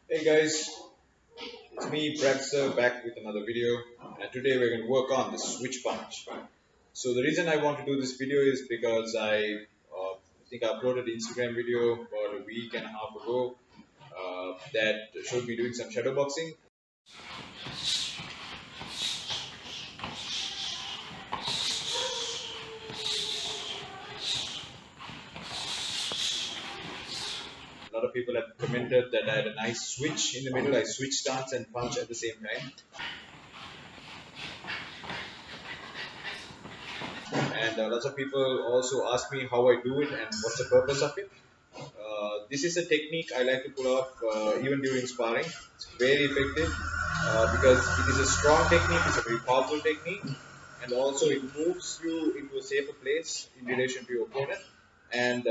Hey guys, it's me, Brexter, back with another video, and today we're going to work on the switch punch. So the reason I want to do this video is because I think I uploaded an Instagram video about a week and a half ago that showed me doing some shadow boxing. A lot of people have commented that I had a nice switch in the middle. I switch stance and punch at the same time. And lots of people also ask me how I do it and what's the purpose of it. This is a technique I like to pull off even during sparring. It's very effective because it is a strong technique, it's a very powerful technique, and also it moves you into a safer place in relation to your opponent. And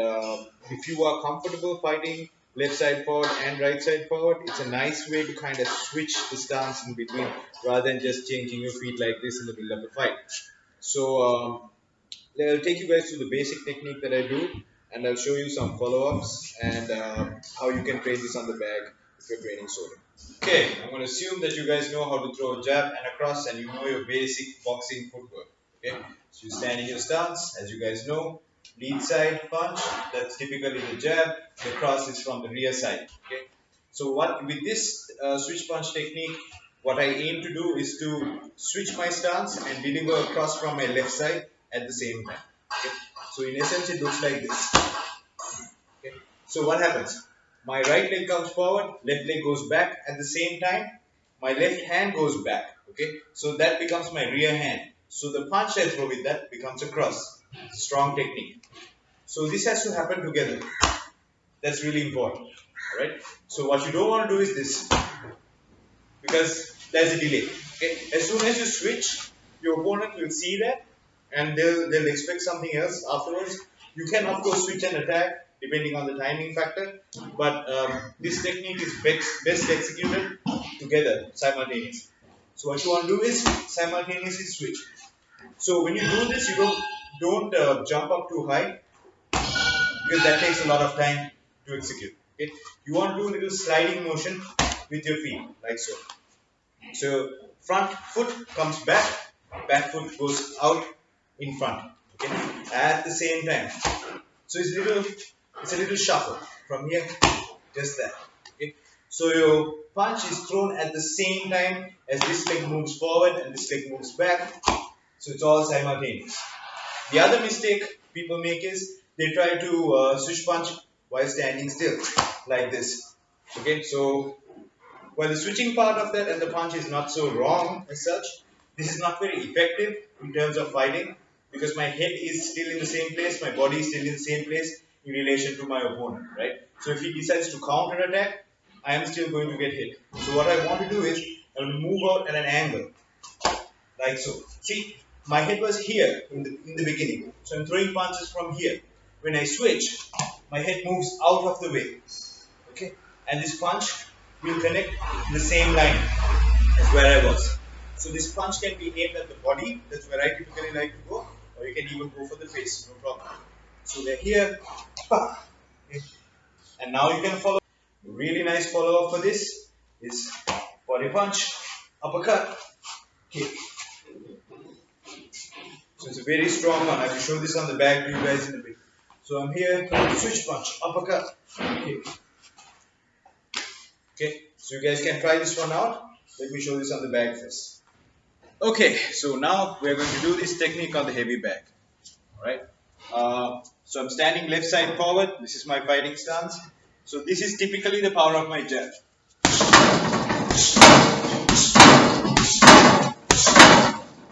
if you are comfortable fighting left side forward and right side forward, it's a nice way to kind of switch the stance in between rather than just changing your feet like this in the middle of the fight. So I'll take you guys through the basic technique that I do, and I'll show you some follow-ups and how you can train this on the bag if you're training solo. Okay, I'm going to assume that you guys know how to throw a jab and a cross, and you know your basic boxing footwork. Okay, so you stand in your stance, as you guys know. Lead side punch, that's typically the jab. The cross is from the rear side. Okay, so what with this switch punch technique, what I aim to do is to switch my stance and deliver a cross from my left side at the same time. Okay? So in essence, it looks like this. Okay? So what happens? My right leg comes forward, left leg goes back at the same time. My left hand goes back. Okay, so that becomes my rear hand. So the punch I throw with that becomes a cross. Strong technique. So this has to happen together. That's really important. All right. So what you don't want to do is this, because there's a delay. Okay. As soon as you switch, your opponent will see that, and they'll expect something else afterwards. You can of course switch and attack depending on the timing factor, but this technique is best executed together simultaneously. So what you want to do is simultaneously switch. So when you do this, you don't jump up too high because that takes a lot of time to execute. Okay? You want to do a little sliding motion with your feet, like so. So front foot comes back, back foot goes out in front. Okay, at the same time. So it's a little shuffle from here, just that. Okay, so your punch is thrown at the same time as this leg moves forward and this leg moves back. So it's all simultaneous. The other mistake people make is they try to switch punch while standing still, like this. Okay, so while the switching part of that and the punch is not so wrong as such, this is not very effective in terms of fighting because my head is still in the same place, my body is still in the same place in relation to my opponent, right? So if he decides to counter attack, I am still going to get hit. So what I want to do is I will move out at an angle, like so. See, my head was here in the beginning, so I'm throwing punches from here. When I switch, my head moves out of the way, okay? And this punch will connect in the same line as where I was. So this punch can be aimed at the body, that's where I typically like to go, or you can even go for the face, no problem. So they're here, okay. And now you can follow. A really nice follow up for this is body punch, uppercut, kick. So it's a very strong one. I will show this on the back to you guys in a bit. So I'm here, switch punch, uppercut, kick. Okay, so you guys can try this one out. Let me show this on the bag first. Okay, so now we're going to do this technique on the heavy bag. Alright, so I'm standing left side forward. This is my fighting stance. So this is typically the power of my jab.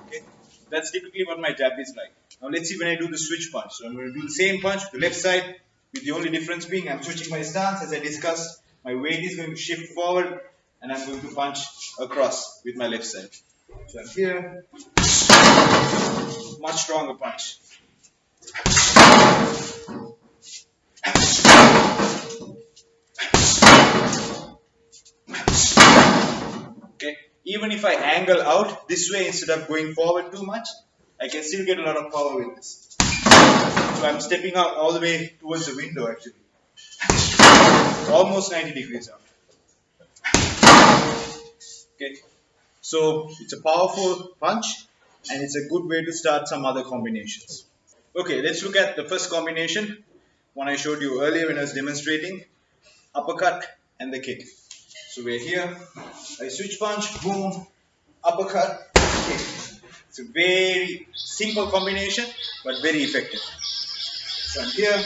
Okay, that's typically what my jab is like. Now let's see when I do the switch punch. So I'm going to do the same punch, the left side, with the only difference being I'm switching my stance as I discussed. My weight is going to shift forward and I'm going to punch across with my left side. So I'm here, much stronger punch. Okay, even if I angle out this way instead of going forward too much, I can still get a lot of power with this. So I'm stepping out all the way towards the window actually. Almost 90 degrees out. Okay, so it's a powerful punch and it's a good way to start some other combinations. Okay, let's look at the first combination, one I showed you earlier when I was demonstrating, uppercut and the kick. So we're here, I switch punch, boom, uppercut, kick. It's a very simple combination but very effective. So I'm here,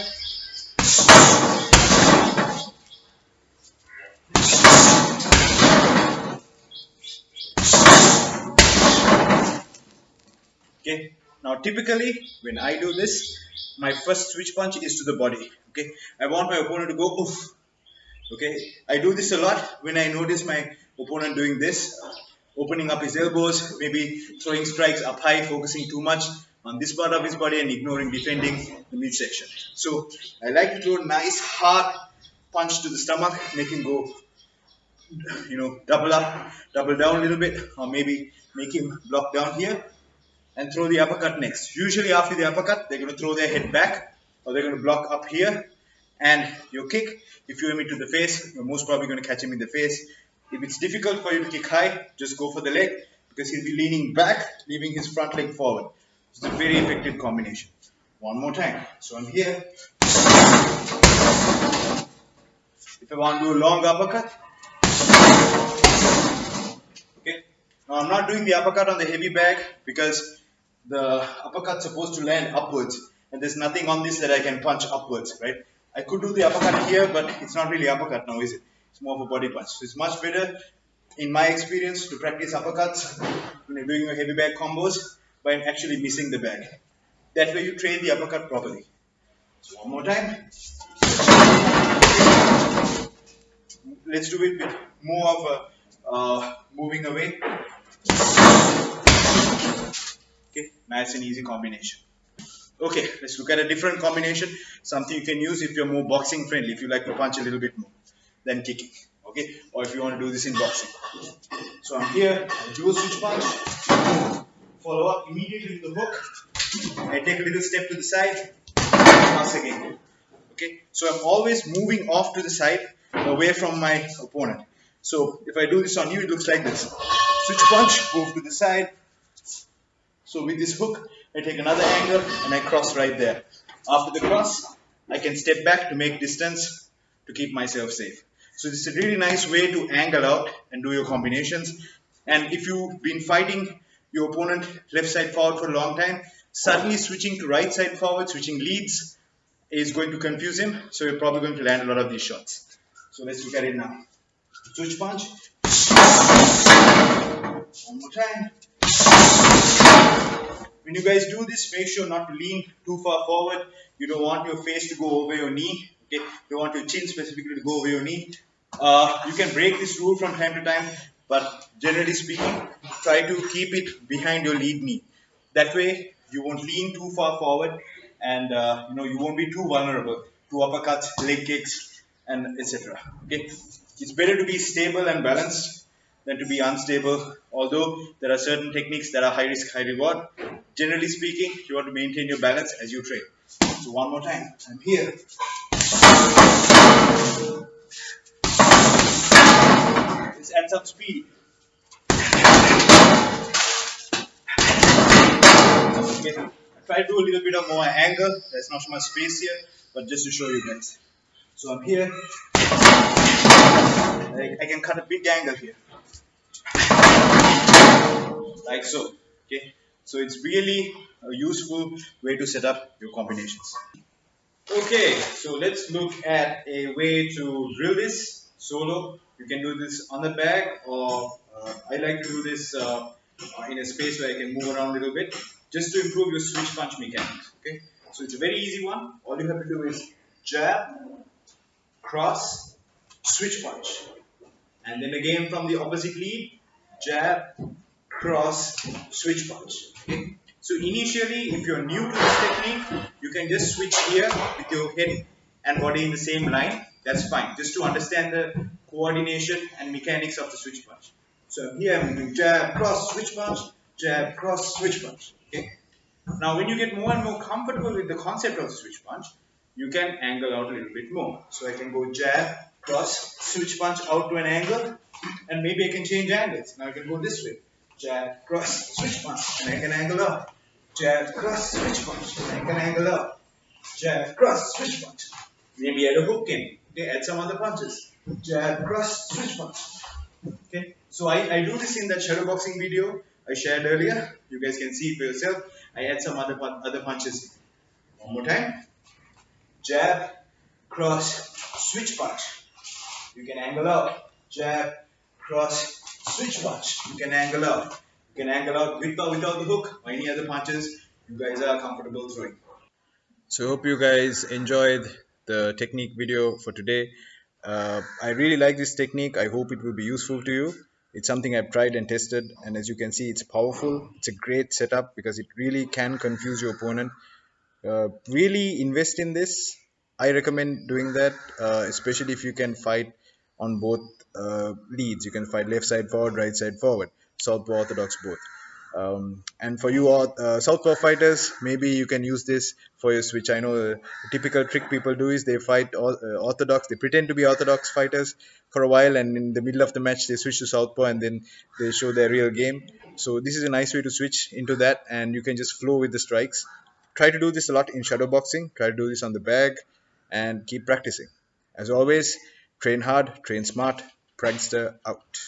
okay. Now typically when I do this, my first switch punch is to the body. Okay, I want my opponent to go oof. Okay, I do this a lot when I notice my opponent doing this, opening up his elbows, maybe throwing strikes up high, focusing too much on this part of his body and ignoring defending the midsection. So I like to throw a nice hard punch to the stomach, make him go, double up, double down a little bit, or maybe make him block down here and throw the uppercut next. Usually after the uppercut, they're going to throw their head back or they're going to block up here. And your kick, if you aim it to the face, you're most probably going to catch him in the face. If it's difficult for you to kick high, just go for the leg because he'll be leaning back, leaving his front leg forward. It's a very effective combination. One more time. So I'm here. If I want to do a long uppercut, okay. Now I'm not doing the uppercut on the heavy bag because the uppercut's supposed to land upwards and there's nothing on this that I can punch upwards, right? I could do the uppercut here, but it's not really uppercut now, is it? It's more of a body punch. So it's much better, in my experience, to practice uppercuts when you're doing your heavy bag combos by actually missing the bag. That way you train the uppercut properly. So one more time. Let's do it with more of a moving away. Okay, nice and easy combination. Okay, let's look at a different combination, something you can use if you're more boxing friendly, if you like to punch a little bit more than kicking, okay, or if you want to do this in boxing. So I'm here, I do a switch punch, follow up immediately with the hook, I take a little step to the side, pass again, okay, so I'm always moving off to the side, away from my opponent. So if I do this on you, it looks like this, switch punch, move to the side. So with this hook, I take another angle and I cross right there. After the cross, I can step back to make distance to keep myself safe. So this is a really nice way to angle out and do your combinations. And if you've been fighting your opponent left side forward for a long time, suddenly switching to right side forward, switching leads is going to confuse him. So you're probably going to land a lot of these shots. So let's look at it now. Switch punch. One more time. When you guys do this, make sure not to lean too far forward. You don't want your face to go over your knee. Okay? You don't want your chin specifically to go over your knee. You can break this rule from time to time, but generally speaking, try to keep it behind your lead knee. That way, you won't lean too far forward, and you won't be too vulnerable to uppercuts, leg kicks, and etc. Okay? It's better to be stable and balanced than to be unstable, although there are certain techniques that are high risk, high reward. Generally speaking, you want to maintain your balance as you train. So one more time, I'm here. Let's add some speed. Okay. I try to do a little bit of more angle. There's not so much space here, but just to show you guys. So I'm here. I can cut a big angle here. Like so. Okay. So it's really a useful way to set up your combinations. Okay, so let's look at a way to drill this solo. You can do this on the bag, or I like to do this in a space where I can move around a little bit, just to improve your switch punch mechanics. Okay, so it's a very easy one. All you have to do is jab, cross, switch punch, and then again from the opposite lead, jab, cross, switch punch. Okay. So initially, if you're new to this technique, you can just switch here with your head and body in the same line. That's fine, just to understand the coordination and mechanics of the switch punch. So here I'm doing jab, cross, switch punch, jab, cross, switch punch. Okay. Now when you get more and more comfortable with the concept of the switch punch, you can angle out a little bit more. So I can go jab, cross, switch punch out to an angle, And maybe I can change angles. Now I can go this way. Jab, cross, switch punch, and I can angle up. Jab, cross, switch punch, and I can angle up. Jab, cross, switch punch. Maybe add a hook in. Okay, add some other punches. Jab, cross, switch punch. Okay, so I do this in that shadow boxing video I shared earlier. You guys can see it for yourself. I add some other punches. One more time. Jab, cross, switch punch. You can angle out. Jab, cross, switch punch. You can angle out. You can angle out with or without the hook or any other punches you guys are comfortable throwing. So hope you guys enjoyed the technique video for today. I really like this technique. I hope it will be useful to you. It's something I've tried and tested, and as you can see, it's powerful. It's a great setup because it really can confuse your opponent. Really invest in this. I recommend doing that, especially if you can fight on both leads. You can fight left side forward, right side forward, southpaw, orthodox, both. And for you southpaw fighters, maybe you can use this for your switch. I know a typical trick people do is they fight orthodox. They pretend to be orthodox fighters for a while, and in the middle of the match, they switch to southpaw, and then they show their real game. So this is a nice way to switch into that, and you can just flow with the strikes. Try to do this a lot in shadow boxing. Try to do this on the bag, and keep practicing. As always, train hard, train smart. Prankster out.